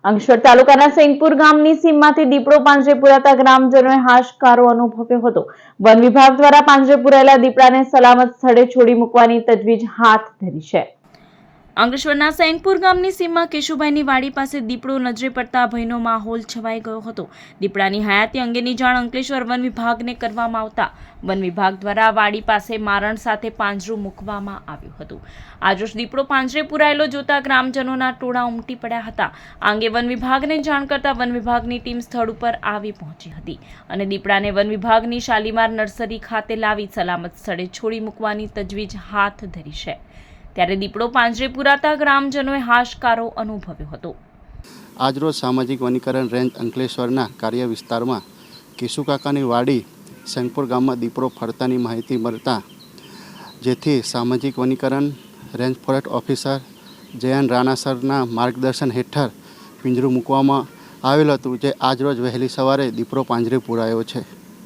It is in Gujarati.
અંકલેશ્વર તાલુકાના સેંગપુર ગામની સીમમાંથી દીપડો પાંજરે પુરાતા ગ્રામજનોએ હાશકારો અનુભવ્યો હતો। વન વિભાગ દ્વારા પાંજરે પુરાયેલા દીપડાને સલામત સ્થળે છોડી મૂકવાની તજવીજ હાથ ધરી છે। અંકલેશ્વરના સેંગપુર ગામની સીમમાં કેશુભાઈની વાડી પાસે દીપડો નજરે પડતા ભયનો માહોલ છવાઈ ગયો હતો। દીપડાની હયાતી અંગેની જાણ અંકલેશ્વર વન વિભાગને કરવામાં આવતા વન વિભાગ દ્વારા વાડી પાસે મારણ સાથે પાંજરું મૂકવામાં આવ્યું હતું। આજરોજ દીપડો પાંજરે પુરાયેલો જોતા ગ્રામજનોના ટોળા ઉમટી પડ્યા હતા। આ અંગે વન વિભાગને જાણ કરતા વન વિભાગની ટીમ સ્થળ ઉપર આવી પહોંચી હતી અને દીપડાને વન વિભાગની શાલીમાર નર્સરી ખાતે લાવી સલામત સ્થળે છોડી મૂકવાની તજવીજ હાથ ધરી છે। ત્યારે દીપડો પાંજરે પુરાતા ગ્રામજનોએ હાશકારો અનુભવ્યો હતો। આજરોજ સામાજિક વનીકરણ રેન્જ અંકલેશ્વરના કાર્ય વિસ્તારમાં કેશુકાકાની વાડી સેંગપુર ગામમાં દીપડો ફરતાની માહિતી મળતા જેથી સામાજિક વનીકરણ range forest officer Jayan Rana સરના માર્ગદર્શન હેઠળ પિંજરું મૂકવામાં આવેલ હતું, જે આજરોજ વહેલી સવારે દીપડો પાંજરે પુરાયો છે।